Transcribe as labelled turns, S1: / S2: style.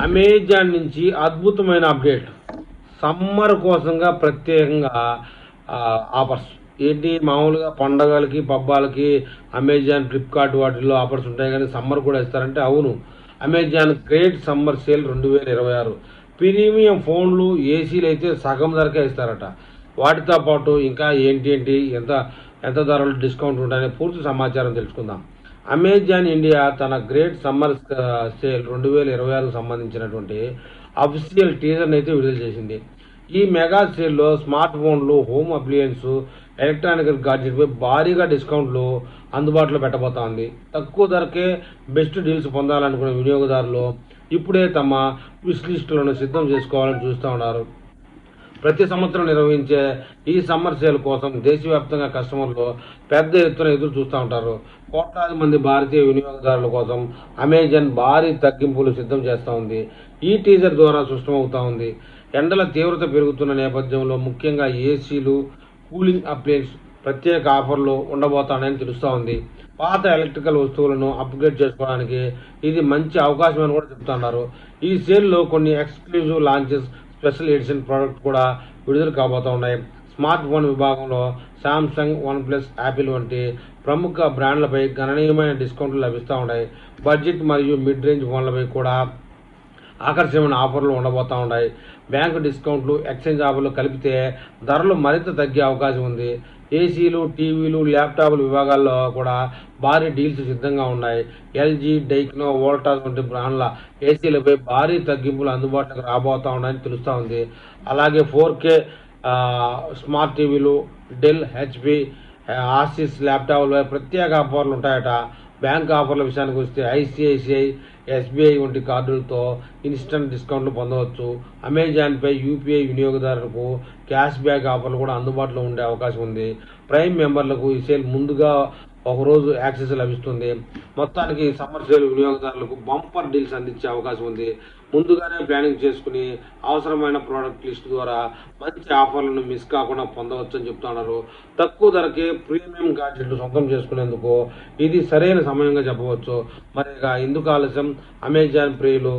S1: Amazon నుంచి అద్భుతమైన update. Summer కోసంగా ప్రత్యేకంగా ఆఫర్స్ ఏంటి, మామూలుగా పండగలకి పబ్బాలకి అమెజాన్ ఫ్లిప్కార్ట్ వాటిల్లో ఆఫర్స్ ఉంటాయి, కానీ సమ్మర్ కూడా ఇస్తారంటే అవును. Amazon great summer sale 2026 premium ఫోన్లు ఏసీలు అయితే సగం ధరకే ఇస్తారట. వాటితో పాటు ఇంకా ఏంటి ఎంత ఎంత ధరలు డిస్కౌంట్ ఉంటాయనే పూర్తి సమాచారం తెలుసుకుందాం. అమెజాన్ ఇండియా తన గ్రేట్ సమ్మర్ సేల్ 2026కు సంబంధించినటువంటి అఫీషియల్ టీజర్ని అయితే విడుదల చేసింది. ఈ మెగా సేల్లో స్మార్ట్ ఫోన్లు, హోమ్ అప్లయన్స్, ఎలక్ట్రానిక్ గాడ్జెట్పై భారీగా డిస్కౌంట్లు అందుబాటులో పెట్టబోతోంది. తక్కువ ధరకే బెస్ట్ డీల్స్ పొందాలనుకునే వినియోగదారులు ఇప్పుడే తమ విష్ లిస్టులను సిద్ధం చేసుకోవాలని చూస్తూ ఉన్నారు. ప్రతి సంవత్సరం నిర్వహించే ఈ సమ్మర్ సేల్ కోసం దేశవ్యాప్తంగా కస్టమర్లు పెద్ద ఎత్తున ఎదురు చూస్తూ ఉంటారు. కోట్లాది మంది భారతీయ వినియోగదారుల కోసం అమెజాన్ భారీ తగ్గింపులు సిద్ధం చేస్తూ ఉంది. ఈ టీజర్ ద్వారా స్పష్టమవుతా ఉంది. ఎండల తీవ్రత పెరుగుతున్న నేపథ్యంలో ముఖ్యంగా ఏసీలు, కూలింగ్ అప్లయన్స్ ప్రత్యేక ఆఫర్లు ఉండబోతాయని తెలుస్తూ ఉంది. పాత ఎలక్ట్రికల్ వస్తువులను అప్గ్రేడ్ చేసుకోవడానికి ఇది మంచి అవకాశం అని కూడా చెప్తున్నారు. ఈ సేల్లో కొన్ని exclusive launches, special edition product కూడా విడుదల కాబోతూ ఉన్నాయి. స్మార్ట్ ఫోన్ విభాగంలో శాంసంగ్, వన్ ప్లస్, యాపిల్ వంటి ప్రముఖ బ్రాండ్లపై గణనీయమైన డిస్కౌంట్లు లభిస్తూ ఉన్నాయి. బడ్జెట్ మరియు మిడ్ రేంజ్ ఫోన్లపై కూడా ఆకర్షణీయమైన ఆఫర్లు ఉండబోతూ ఉన్నాయి. బ్యాంకు డిస్కౌంట్లు, ఎక్స్చేంజ్ ఆఫర్లు కలిపితే ధరలు మరింత తగ్గే అవకాశం ఉంది. ఏసీలు, టీవీలు, ల్యాప్టాప్ల విభాగాల్లో కూడా భారీ డీల్స్ సిద్ధంగా ఉన్నాయి. ఎల్జీ, డైక్నో, వోల్టాస్ వంటి బ్రాండ్ల ఏసీలపై భారీ తగ్గింపులు అందుబాటులోకి రాబోతూ ఉన్నాయని తెలుస్తూ ఉంది. అలాగే 4K స్మార్ట్ టీవీలు, డెల్, హెచ్పి, ఆసిస్ ల్యాప్టాప్లపై ప్రత్యేక ఆఫర్లు ఉంటాయట. బ్యాంక్ ఆఫర్ల విషయానికి వస్తే ఐసిఐసిఐ, ఎస్బీఐ వంటి కార్డులతో ఇన్స్టంట్ డిస్కౌంట్లు పొందవచ్చు. అమెజాన్పై యూపీఐ వినియోగదారులకు క్యాష్ బ్యాక్ ఆఫర్లు కూడా అందుబాటులో ఉండే అవకాశం ఉంది. ప్రైమ్ మెంబర్లకు ఈ సేల్ ముందుగా ఒకరోజు యాక్సెస్ లభిస్తుంది. మొత్తానికి సమ్మర్ సేల్ వినియోగదారులకు బంపర్ డీల్స్ అందించే అవకాశం ఉంది. ముందుగానే ప్లానింగ్ చేసుకుని అవసరమైన ప్రోడక్ట్ లిస్ట్ ద్వారా మంచి ఆఫర్లను మిస్ కాకుండా పొందవచ్చు అని చెప్తున్నారు. తక్కువ ధరకే ప్రీమియం గాడ్జెట్లు సొంతం చేసుకునేందుకు ఇది సరైన సమయంగా చెప్పవచ్చు. మరి ఇక ఎందుకు ఆలస్యం, అమెజాన్ ప్రియులు